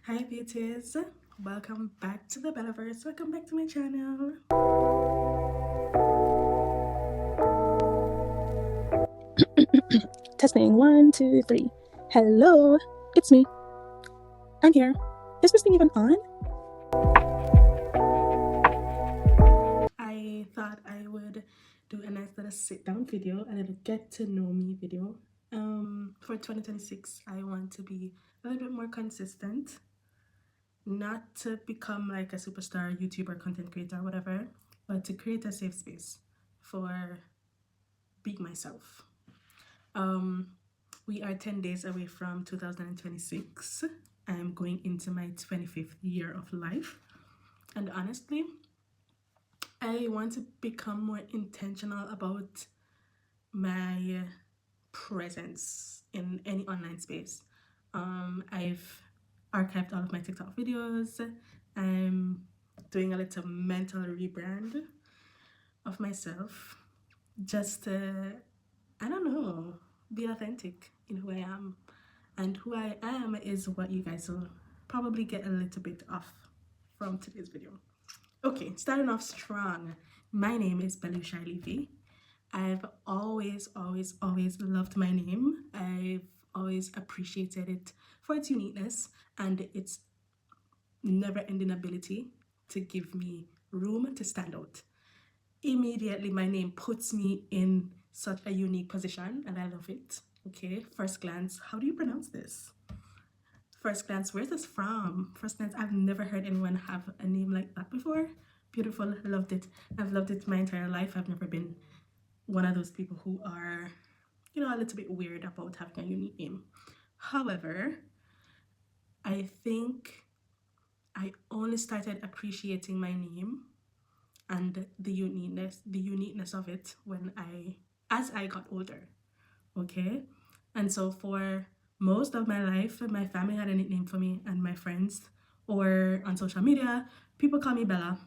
Hi beauties, welcome back to the Bellaverse, welcome back to my channel. Testing 1, 2, 3. Hello, it's me. I'm here. Is this thing even on? I thought I would do a nice little sit down video, a little get to know me video. For 2026, I want to be a little bit more consistent, not to become like a superstar YouTuber, content creator, whatever, but to create a safe space for being myself. We are 10 days away from 2026. I'm going into my 25th year of life. And honestly, I want to become more intentional about my presence in any online space. I've archived all of my TikTok videos. I'm doing a little mental rebrand of myself just to, I don't know, be authentic in who I am. And who I am is what you guys will probably get a little bit off from today's video. Okay, starting off strong. My name is Belusha Levy. I've always loved my name. I've always appreciated it for its uniqueness and its never-ending ability to give me room to stand out. Immediately, my name puts me in such a unique position, and I love it. Okay, first glance, how do you pronounce this? First glance, where's this from? First glance, I've never heard anyone have a name like that before. Beautiful, loved it. I've loved it my entire life. I've never been one of those people who are, a little bit weird about having a unique name. However, I think I only started appreciating my name and the uniqueness of it as I got older. Okay? And so for most of my life, my family had a nickname for me, and my friends or on social media, people call me Bella.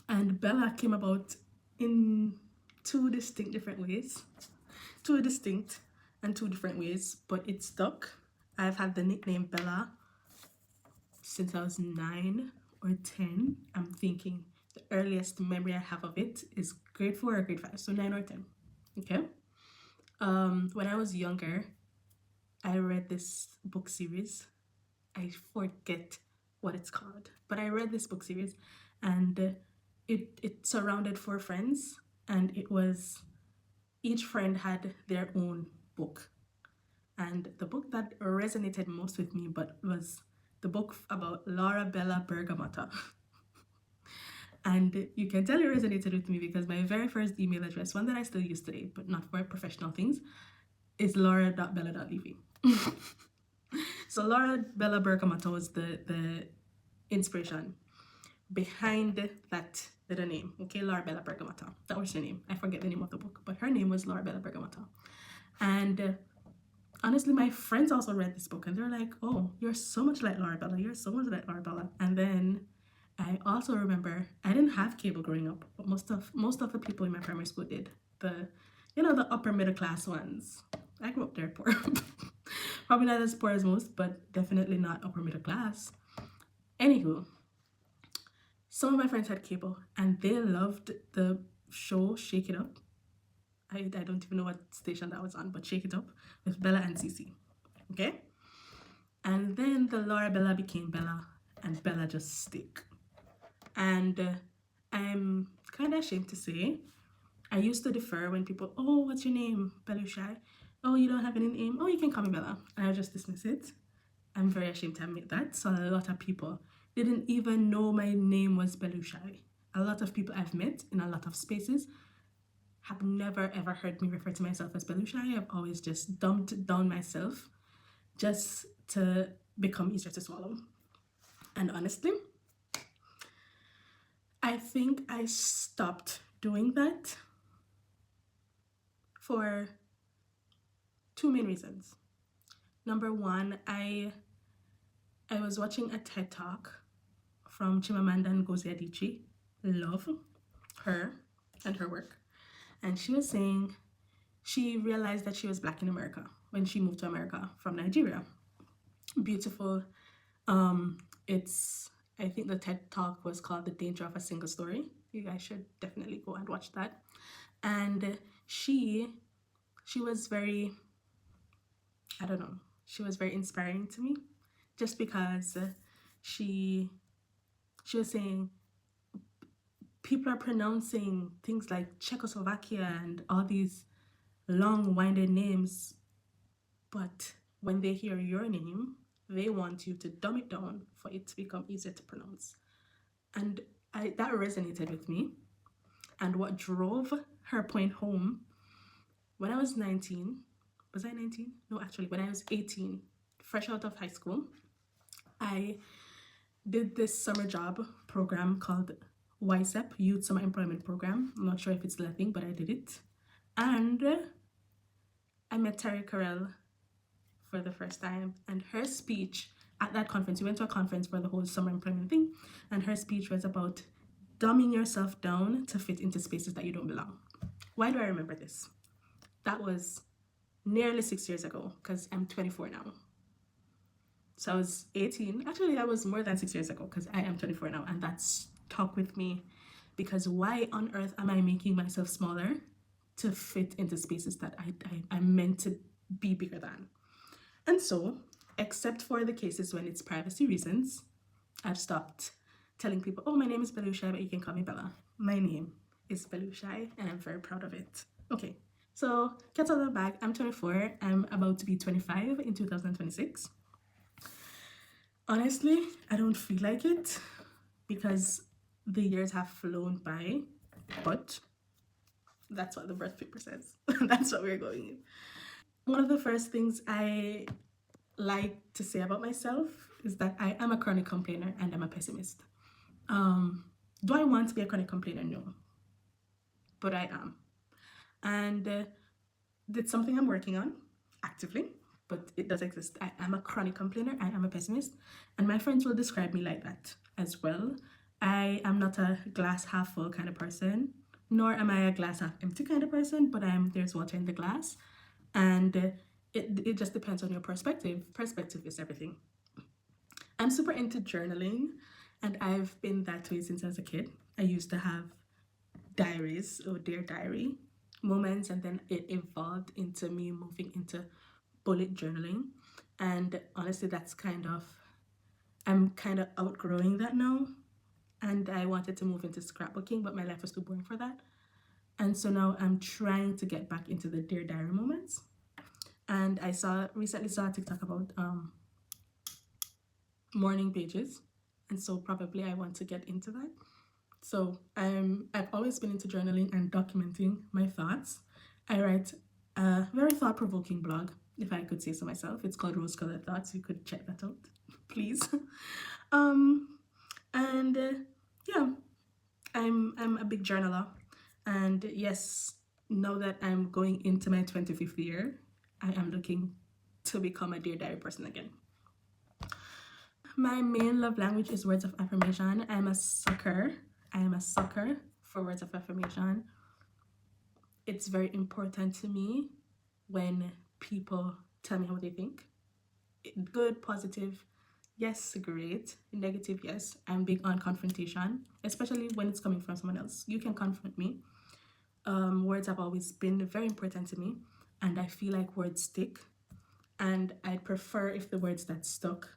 And Bella came about in two different ways. Two distinct and two different ways, but it stuck. I've had the nickname Bella since I was 9 or 10. I'm thinking the earliest memory I have of it is grade 4 or grade 5, so 9 or 10. Okay? When I was younger, I read this book series. I forget what it's called, but I read this book series, and it surrounded 4 friends, and it was each friend had their own book. And the book that resonated most with me but was the book about Laura Bella Bergamotta. And you can tell it resonated with me because my very first email address, one that I still use today, but not for professional things, is laura.bella.levy. So Laura Bella Bergamotta was the inspiration behind that little name. Okay, Laura Bella Bergamotta. That was her name. I forget the name of the book, but her name was Laura Bella Bergamotta. And honestly, my friends also read this book and they're like, oh, you're so much like Laura Bella. You're so much like Laura Bella. And then I also remember I didn't have cable growing up, but most of the people in my primary school did. The upper middle class ones. I grew up there poor. Probably not as poor as most, but definitely not upper middle class. Anywho, some of my friends had cable and they loved the show Shake It Up. I don't even know what station that was on, but Shake It Up with Bella and Cece. Okay? And then the Laura Bella became Bella, and Bella just stick. And I'm kind of ashamed to say, I used to defer when people, oh, what's your name? Belusha. Oh, you don't have any name? Oh, you can call me Bella. And I just dismiss it. I'm very ashamed to admit that. So a lot of people didn't even know my name was Belusha. A lot of people I've met in a lot of spaces have never ever heard me refer to myself as Belusha. I've always just dumped down myself just to become easier to swallow. And honestly, I think I stopped doing that for two main reasons. Number one, I was watching a TED Talk from Chimamanda Ngozi Adichie. Love her and her work. And she was saying she realized that she was Black in America when she moved to America from Nigeria. Beautiful It's I think the TED talk was called "The Danger of a Single Story." You guys should definitely go and watch that. And she was very, I don't know, she was very inspiring to me, just because she she was saying people are pronouncing things like Czechoslovakia and all these long-winded names, but when they hear your name, they want you to dumb it down for it to become easier to pronounce. And that resonated with me. And what drove her point home, when I was 19, was I 19? No, actually, when I was 18, fresh out of high school, I did this summer job program called YSEP, Youth Summer Employment Program. I'm not sure if it's still a thing, but I did it. And I met Terry Carell for the first time, and her speech at that conference, we went to a conference for the whole summer employment thing, and her speech was about dumbing yourself down to fit into spaces that you don't belong. Why do I remember this? That was nearly 6 years ago, because I'm 24 now. So I was 18. Actually, that was more than 6 years ago, because I am 24 now, and that stuck with me. Because why on earth am I making myself smaller to fit into spaces that I'm meant to be bigger than? And so, except for the cases when it's privacy reasons, I've stopped telling people, oh, my name is Belushai, but you can call me Bella. My name is Belushai, and I'm very proud of it. Okay, so cat out of the bag. I'm 24. I'm about to be 25 in 2026. Honestly, I don't feel like it because the years have flown by, but that's what the birth paper says. That's what we're going in. One of the first things I like to say about myself is that I am a chronic complainer and I'm a pessimist. Do I want to be a chronic complainer? No, but I am. And it's something I'm working on actively, but it does exist. I am a chronic complainer, I am a pessimist, and my friends will describe me like that as well. I am not a glass half full kind of person, nor am I a glass half empty kind of person, but there's water in the glass, and it just depends on your perspective. Perspective is everything. I'm super into journaling, and I've been that way since I was a kid. I used to have diaries or dear diary moments, and then it evolved into me moving into bullet journaling. And honestly, I'm kind of outgrowing that now. And I wanted to move into scrapbooking, but my life was too boring for that. And so now I'm trying to get back into the dear diary moments. And I recently saw a TikTok about morning pages, and so probably I want to get into that. So I've always been into journaling and documenting my thoughts. I write a very thought-provoking blog, if I could say so myself. It's called Rose Colored Thoughts. You could check that out, please. And yeah, I'm a big journaler, and yes, now that I'm going into my 25th year, I am looking to become a dear diary person again. My main love language is words of affirmation. I am a sucker for words of affirmation. It's very important to me when people tell me how they think. Good, positive, yes, great. Negative, yes. I'm big on confrontation, especially when it's coming from someone else. You can confront me. Words have always been very important to me, and I feel like words stick. And I'd prefer if the words that stuck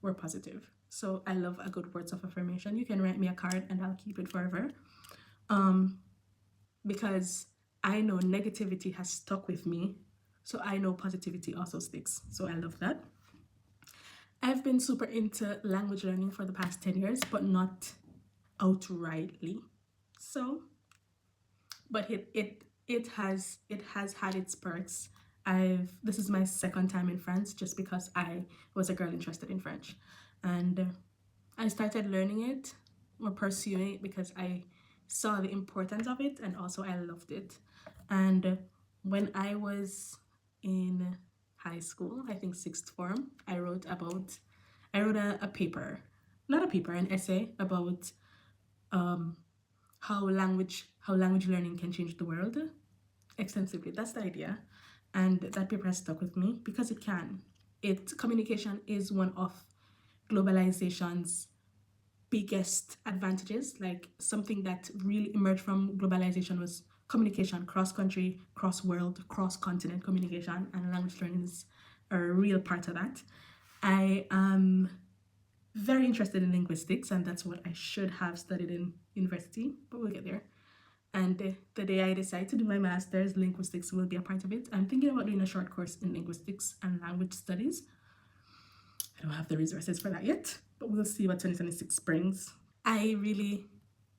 were positive. So I love a good words of affirmation. You can write me a card and I'll keep it forever. Because I know negativity has stuck with me, so I know positivity also sticks. So I love that. I've been super into language learning for the past 10 years, but not outrightly. So, but it has had its perks. This is my second time in France, just because I was a girl interested in French, and I started learning it or pursuing it because I saw the importance of it, and also I loved it. And when I was in high school, I think sixth form, I wrote a paper, not a paper, an essay about how language learning can change the world extensively. That's the idea, and that paper has stuck with me because it can. Communication is one of globalization's biggest advantages. Like something that really emerged from globalization was communication, cross country, cross world, cross continent communication, and language learning is a real part of that. I am very interested in linguistics, and that's what I should have studied in university, but we'll get there. And the day I decide to do my master's, linguistics will be a part of it. I'm thinking about doing a short course in linguistics and language studies. I don't have the resources for that yet, but we'll see what 2026 brings.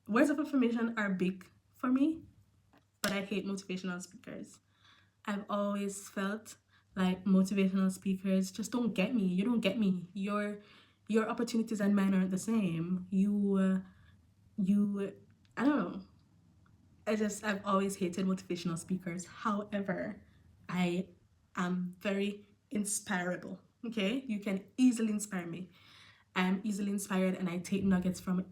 Words of affirmation are big for me, but I hate motivational speakers. I've always felt like motivational speakers just don't get me. You don't get me. Your opportunities and mine aren't the same. I don't know. I've always hated motivational speakers. However, I am very inspirable. Okay, you can easily inspire me. I am easily inspired, and I take nuggets from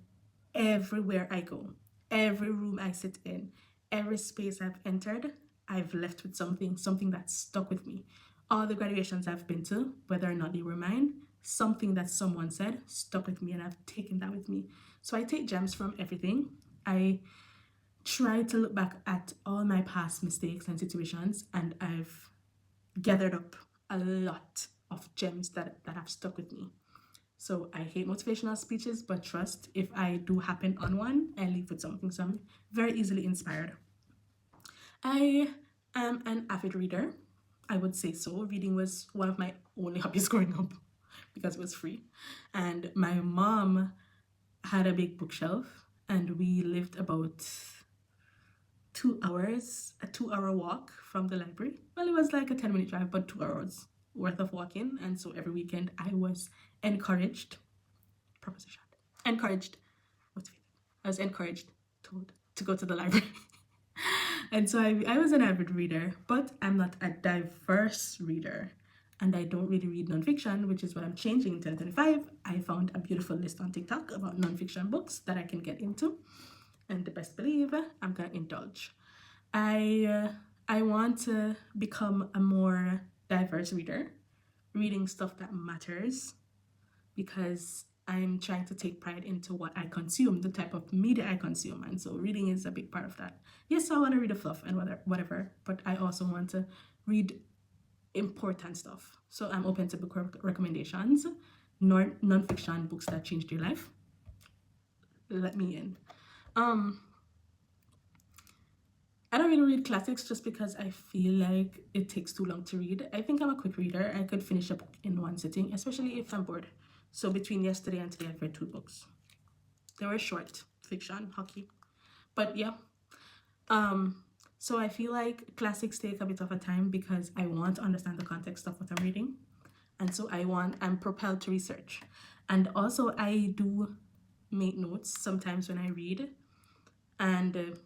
everywhere I go, every room I sit in, every space I've entered. I've left with something that stuck with me. All the graduations I've been to, whether or not they were mine, something that someone said stuck with me, and I've taken that with me. So I take gems from everything. I try to look back at all my past mistakes and situations, and I've gathered up a lot of gems that have stuck with me. So I hate motivational speeches, but trust, if I do happen on one, I leave with something. So I'm very easily inspired. I am an avid reader. I would say so. Reading was one of my only hobbies growing up because it was free. And my mom had a big bookshelf, and we lived about 2 hours, a 2 hour walk from the library. Well, it was like a 10-minute drive, but 2 hours worth of walking. And so every weekend I was encouraged, motivated. I was encouraged, told to go to the library. And so I was an avid reader, but I'm not a diverse reader. And I don't really read nonfiction, which is what I'm changing in 2025. I found a beautiful list on TikTok about nonfiction books that I can get into. And the best believe, I'm gonna indulge. I want to become a more diverse reader, reading stuff that matters, because I'm trying to take pride into what I consume, the type of media I consume, and so reading is a big part of that. Yes, I want to read the fluff and whatever, but I also want to read important stuff. So I'm open to book recommendations, non-fiction books that changed your life. Let me in. I don't really read classics just because I feel like it takes too long to read. I think I'm a quick reader. I could finish a book in one sitting, especially if I'm bored. So between yesterday and today, I've read 2 books. They were short, fiction, hockey. But yeah. So I feel like classics take a bit of a time because I want to understand the context of what I'm reading. And so I'm propelled to research. And also I do make notes sometimes when I read. And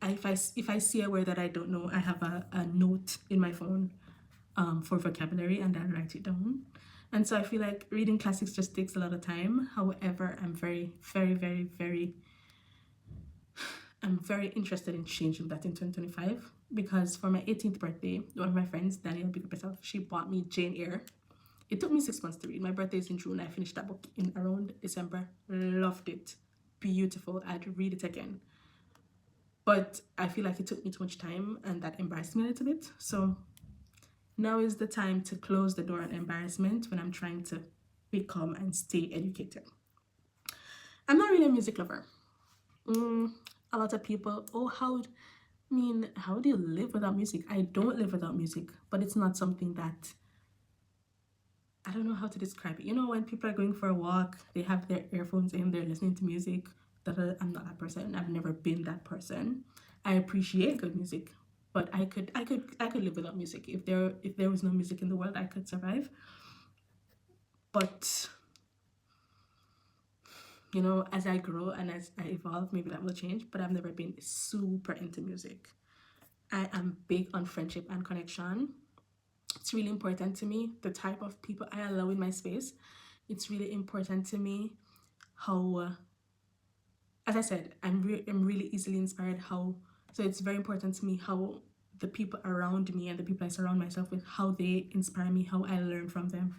if I see a word that I don't know, I have a note in my phone for vocabulary, and I write it down. And so I feel like reading classics just takes a lot of time. However, I'm very, very, very, very interested in changing that in 2025, because for my 18th birthday, one of my friends, Danielle, big up herself, she bought me Jane Eyre. It took me 6 months to read. My birthday is in June. I finished that book in around December. Loved it. Beautiful. I'd read it again. But I feel like it took me too much time, and that embarrassed me a little bit. So now is the time to close the door on embarrassment when I'm trying to become and stay educated. I'm not really a music lover. A lot of people, how do you live without music? I don't live without music, but it's not something that, I don't know how to describe it. You know, when people are going for a walk, they have their earphones in, they're listening to music. I'm not that person. I've never been that person. I appreciate good music, but I could live without music. If there was no music in the world, I could survive. But you know, as I grow and as I evolve, maybe that will change. But I've never been super into music. I am big on friendship and connection. It's really important to me, the type of people I allow in my space. It's really important to me how, as I said, I'm really easily inspired. So it's very important to me how the people around me and the people I surround myself with, how they inspire me, how I learn from them.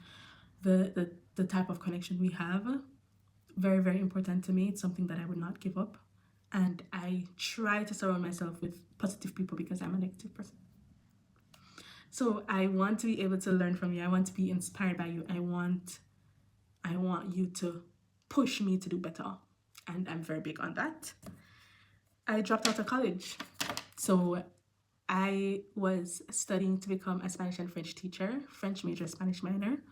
the type of connection we have. Very, very important to me. It's something that I would not give up. And I try to surround myself with positive people because I'm a negative person. So I want to be able to learn from you. I want to be inspired by you. I want you to push me to do better. And I'm very big on that. I dropped out of college. So I was studying to become a Spanish and French teacher, French major, Spanish minor.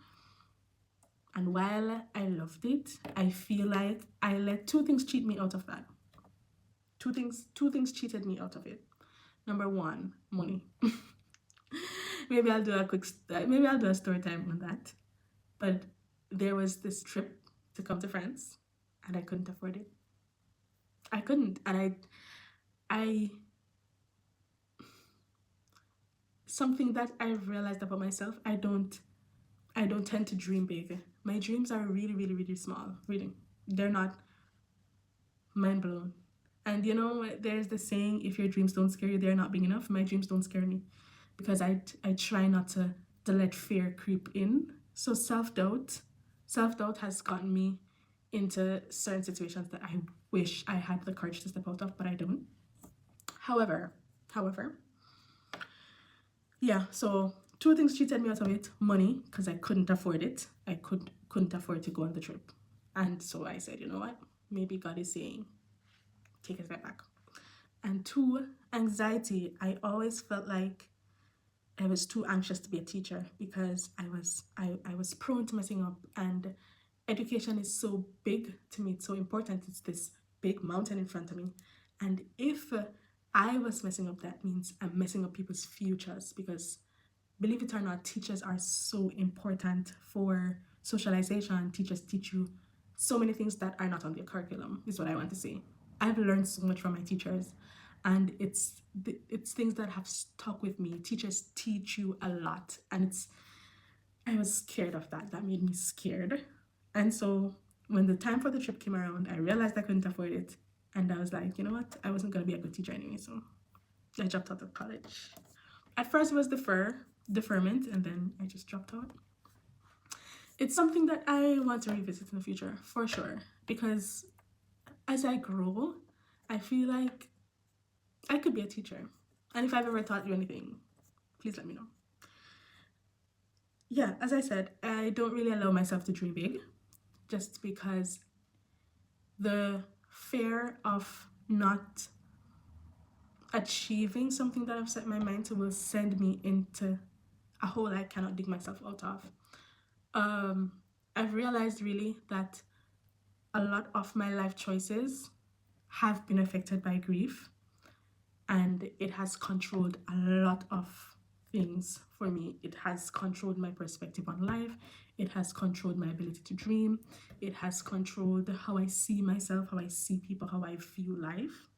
And while I loved it, I feel like I let two things cheat me out of that. Two things cheated me out of it. Number one, money. Maybe I'll do a story time on that. But there was this trip to come to France, and I couldn't afford it. I couldn't, and I something that I've realized about myself, I don't tend to dream big. My dreams are really, really, really small. Really, they're not mind blown. And you know, there's the saying, if your dreams don't scare you, they're not big enough. My dreams don't scare me because I try not to let fear creep in. So self-doubt has gotten me into certain situations that I wish I had the courage to step out of, but I don't. However, yeah, so two things cheated me out of it. Money, because I couldn't afford it. I couldn't afford to go on the trip. And so I said, you know what? Maybe God is saying, take a step back. And two, anxiety. I always felt like I was too anxious to be a teacher because I was prone to messing up, and education is so big to me. It's so important. It's this big mountain in front of me. And if I was messing up, that means I'm messing up people's futures, because believe it or not, teachers are so important for socialization. Teachers teach you so many things that are not on their curriculum, is what I want to say. I've learned so much from my teachers, and it's things that have stuck with me. Teachers teach you a lot, and I was scared of that. That made me scared. And so when the time for the trip came around, I realized I couldn't afford it. And I was like, you know what? I wasn't going to be a good teacher anyway, so I dropped out of college. At first it was deferment, and then I just dropped out. It's something that I want to revisit in the future, for sure. Because as I grow, I feel like I could be a teacher. And if I've ever taught you anything, please let me know. Yeah, as I said, I don't really allow myself to dream big, just because the fear of not achieving something that I've set my mind to will send me into a hole I cannot dig myself out of. I've realized really that a lot of my life choices have been affected by grief, and it has controlled a lot of things for me. It has controlled my perspective on life. It has controlled my ability to dream. It has controlled how I see myself, how I see people, how I view life.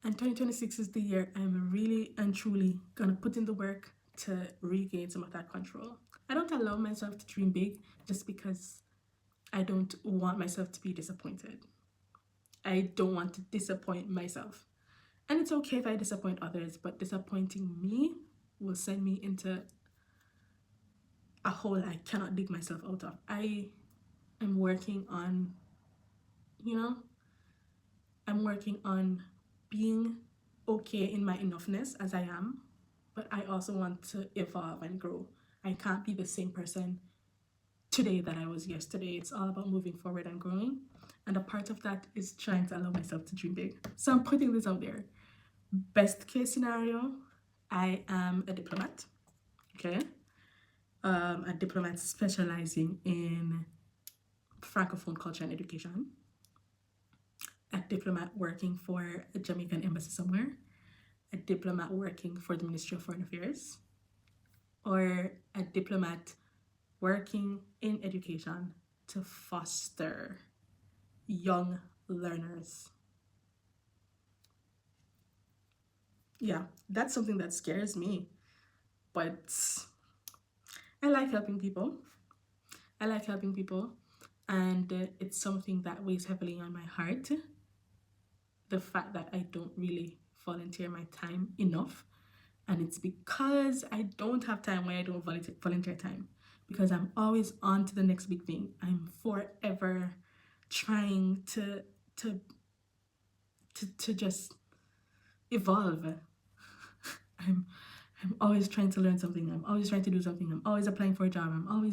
And 2026 is the year I'm really and truly gonna put in the work to regain some of that control. I don't allow myself to dream big just because I don't want myself to be disappointed. I don't want to disappoint myself. And it's okay if I disappoint others, but disappointing me will send me into a hole I cannot dig myself out of. I am working on, I'm working on being okay in my enoughness as I am, but I also want to evolve and grow. I can't be the same person today that I was yesterday. It's all about moving forward and growing. And a part of that is trying to allow myself to dream big. So I'm putting this out there. Best case scenario, I am a diplomat. Okay. A diplomat specializing in Francophone culture and education. A diplomat working for a Jamaican embassy somewhere. A diplomat working for the Ministry of Foreign Affairs. Or a diplomat working in education to foster young learners. Yeah, that's something that scares me, but I like helping people. And it's something that weighs heavily on my heart. The fact that I don't really volunteer my time enough, and it's because I don't have time why I don't volunteer time. because I'm always on to the next big thing. I'm forever trying to just evolve. I'm I'm always trying to learn something. I'm always trying to do something. I'm always applying for a job. I'm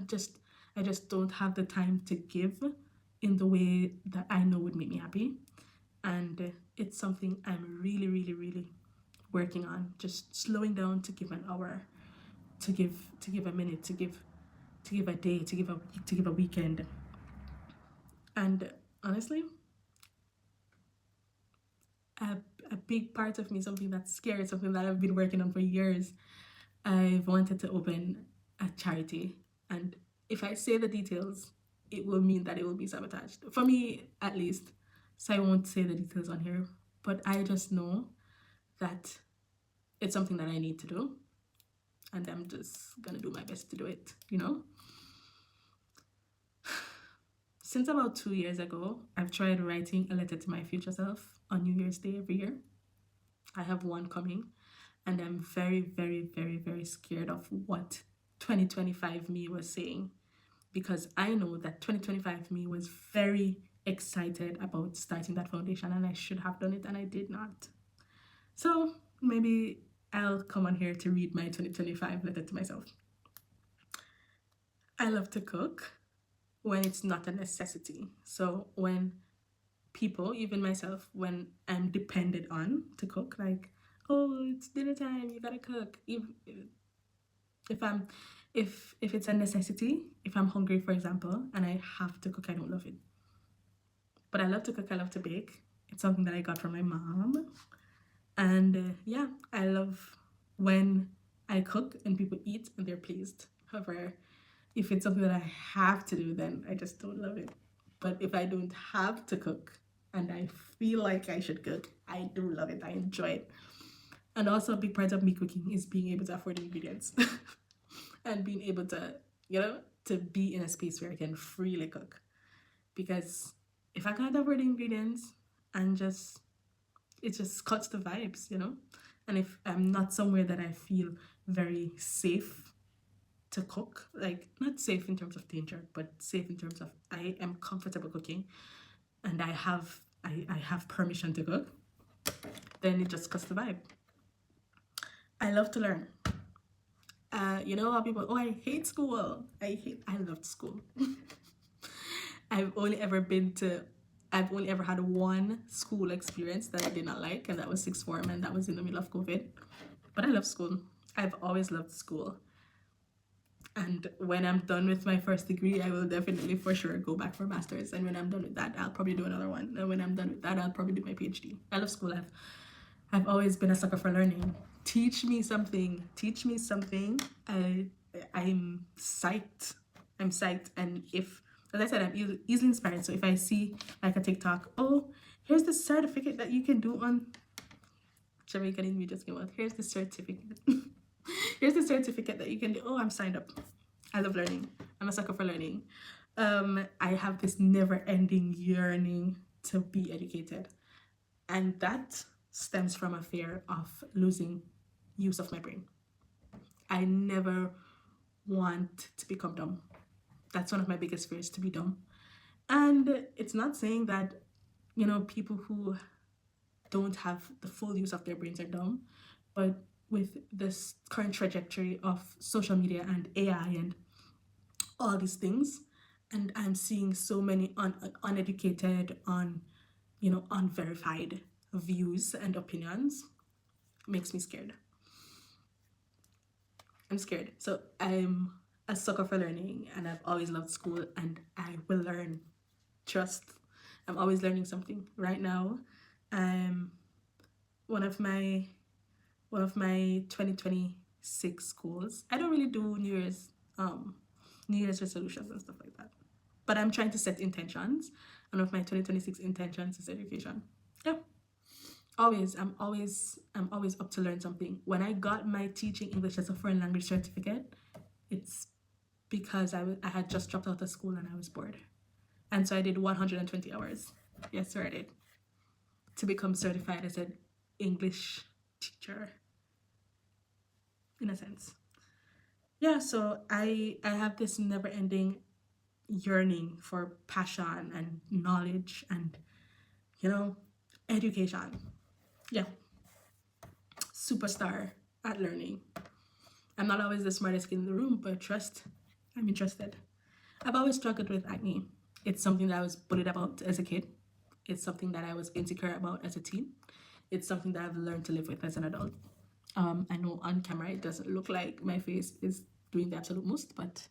just I just don't have the time to give in the way that I know would make me happy. And it's something I'm really, really, really working on. Just slowing down to give an hour, to give a minute, to give a day, to give a weekend. And honestly, a, a big part of me, something that's scary, something that I've been working on for years, I've wanted to open a charity. And if I say the details, it will mean that it will be sabotaged. For me, at least. So I won't say the details on here. But I just know that it's something that I need to do. And I'm just going to do my best to do it, Since about 2 years ago, I've tried writing a letter to my future self on New Year's Day every year. I have one coming, and I'm very, very, very, very scared of what 2025 me was saying, because I know that 2025 me was very excited about starting that foundation, and I should have done it, and I did not. So maybe I'll come on here to read my 2025 letter to myself. I love to cook when it's not a necessity. So when people, even myself, when I'm depended on to cook, like, oh, it's dinner time, you gotta cook. If it's a necessity, if I'm hungry, for example, and I have to cook, I don't love it. But I love to cook, I love to bake. It's something that I got from my mom. And yeah, I love when I cook and people eat and they're pleased. However, if it's something that I have to do, then I just don't love it. But if I don't have to cook and I feel like I should cook, I do love it. I enjoy it. And also a big part of me cooking is being able to afford ingredients and being able to, to be in a space where I can freely cook. Because if I can't afford ingredients and it just cuts the vibes, And if I'm not somewhere that I feel very safe to cook, like not safe in terms of danger, but safe in terms of I am comfortable cooking and I have permission to cook, then it just cuts the vibe. I love to learn. How people, oh, I hate school. I loved school. I've only ever had one school experience that I did not like, and that was sixth form, and that was in the middle of COVID. But I love school. I've always loved school. And when I'm done with my first degree, I will definitely for sure go back for master's. And when I'm done with that, I'll probably do another one. And when I'm done with that, I'll probably do my PhD. I love school. I've always been a sucker for learning. Teach me something. I'm psyched. And if, as I said, I'm easily inspired. So if I see like a TikTok, oh, here's the certificate that you can do on Jamaican in me just came out. Here's the certificate. Here's the certificate that you can do. Oh, I'm signed up. I love learning. I'm a sucker for learning. I have this never-ending yearning to be educated. And that stems from a fear of losing use of my brain. I never want to become dumb. That's one of my biggest fears, to be dumb. And it's not saying that, people who don't have the full use of their brains are dumb, but with this current trajectory of social media and AI and all these things, and I'm seeing so many uneducated, unverified views and opinions, makes me scared. I'm scared. So I'm a sucker for learning, and I've always loved school, and I will learn. Trust. I'm always learning something. Right now, one of my 2026 goals. I don't really do New Year's resolutions and stuff like that, but I'm trying to set intentions. One of my 2026 intentions is education. Yeah, I'm always up to learn something. When I got my teaching English as a foreign language certificate, it's because I had just dropped out of school and I was bored, and so I did 120 hours. Yes, sir, I did, to become certified as an English teacher, in a sense. yeah, so I have this never ending yearning for passion and knowledge and, you know, education. Yeah, superstar at learning. I'm not always the smartest kid in the room, but trust, I'm interested. I've always struggled with acne. It's something that I was bullied about as a kid. It's something that I was insecure about as a teen. It's something that I've learned to live with as an adult. I know on camera it doesn't look like my face is doing the absolute most, but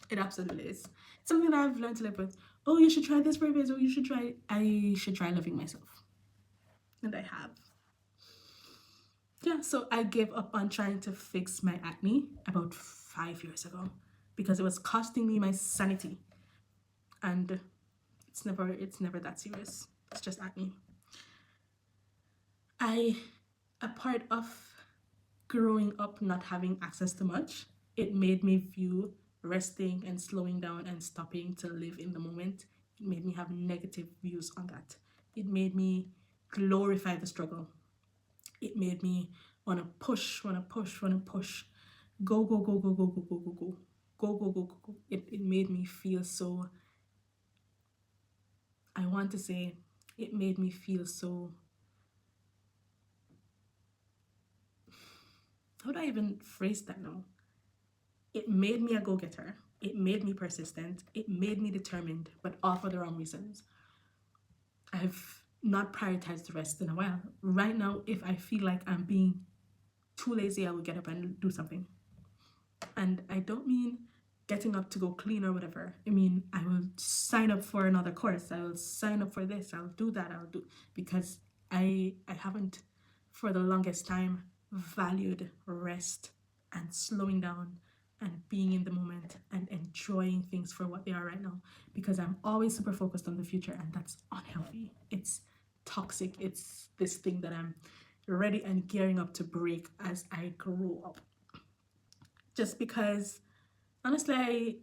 it absolutely is. It's something that I've learned to live with. Oh, you should try this for face. Oh, you should try. I should try loving myself, and I have. Yeah, so I gave up on trying to fix my acne about 5 years ago because it was costing me my sanity, and it's never that serious. It's just acne. I a part of growing up not having access to much, it made me view resting and slowing down and stopping to live in the moment. It made me have negative views on that. It made me glorify the struggle. It made me want to push, want to push, want to push. Go, go, go, go, go, go, go, go, go. Go, go, go, go, go. It made me feel so, I want to say, it made me feel so, how do I even phrase that now? It made me a go-getter. It made me persistent. It made me determined, but all for the wrong reasons. I've not prioritized rest in a while. Right now, if I feel like I'm being too lazy, I will get up and do something. And I don't mean getting up to go clean or whatever. I mean, I will sign up for another course. I will sign up for this. I'll do that. I'll do, because I haven't for the longest time valued rest and slowing down and being in the moment and enjoying things for what they are right now, because I'm always super focused on the future, and that's unhealthy. It's toxic. It's this thing that I'm ready and gearing up to break as I grow up. Just because honestly,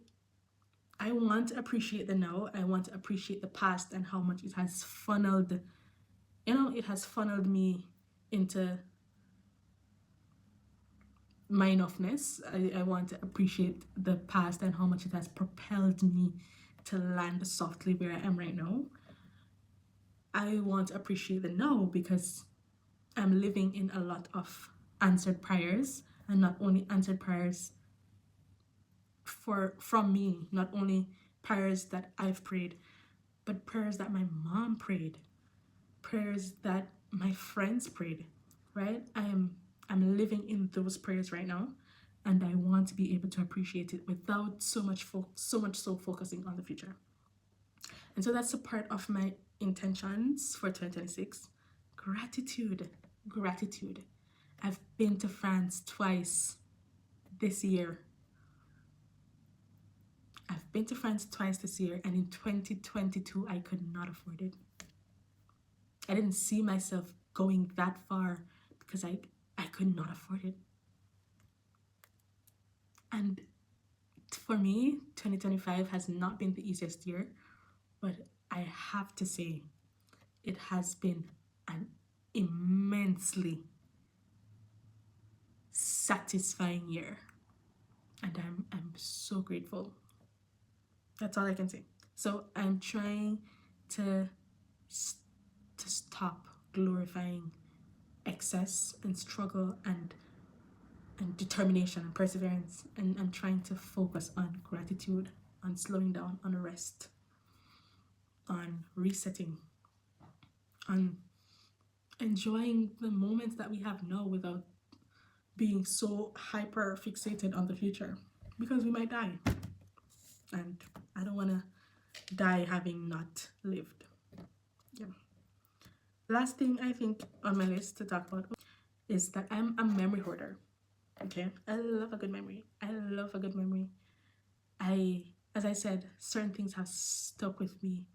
I want to appreciate the now. I want to appreciate the past and how much it has funneled, it has funneled me into my enoughness. I want to appreciate the past and how much it has propelled me to land softly where I am right now. I want to appreciate the now because I'm living in a lot of answered prayers, and not only answered prayers from me, not only prayers that I've prayed, but prayers that my mom prayed, prayers that my friends prayed, right? I'm living in those prayers right now, and I want to be able to appreciate it without so much so focusing on the future. And so that's a part of my intentions for 2026. Gratitude, gratitude. I've been to France twice this year. I've been to France twice this year, and in 2022 I could not afford it. I didn't see myself going that far because I could not afford it. And for me, 2025 has not been the easiest year, but I have to say it has been an immensely satisfying year. And I'm so grateful. That's all I can say. So I'm trying to stop glorifying excess and struggle and determination and perseverance, and I'm trying to focus on gratitude, on slowing down, on rest, on resetting, on enjoying the moments that we have now without being so hyper fixated on the future, because we might die, and I don't want to die having not lived. Yeah. Last thing I think on my list to talk about is that I'm a memory hoarder. Okay, I love a good memory. I love a good memory. As I said, certain things have stuck with me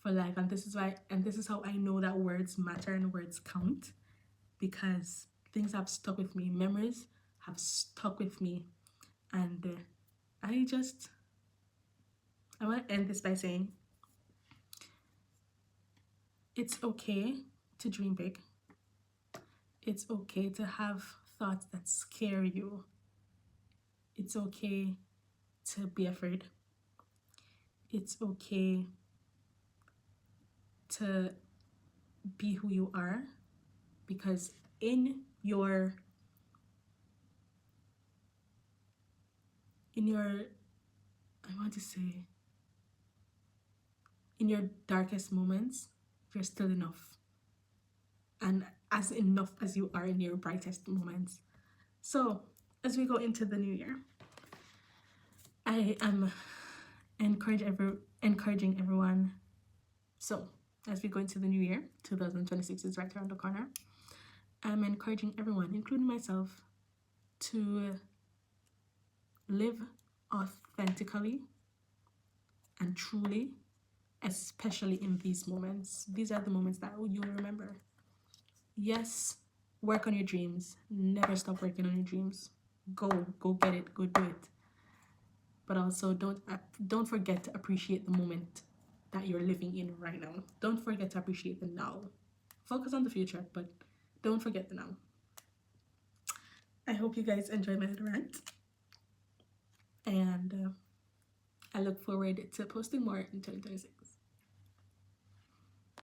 for life, and this is how I know that words matter and words count, because things have stuck with me. Memories have stuck with me, and I want to end this by saying it's okay to dream big. It's okay to have thoughts that scare you. It's okay to be afraid. It's okay to be who you are, because in your I want to say, in your darkest moments, you're still enough, and as enough as you are in your brightest moments. So as we go into the new year, I am encouraging everyone. So as we go into the new year, 2026 is right around the corner. I'm encouraging everyone, including myself, to live authentically and truly, especially in these moments. These are the moments that you'll remember. Yes, work on your dreams. Never stop working on your dreams. Go get it. Go do it. But also don't forget to appreciate the moment that you're living in right now. Don't forget to appreciate the now. Focus on the future, but don't forget the now. I hope you guys enjoyed my little rant, and I look forward to posting more in 2026.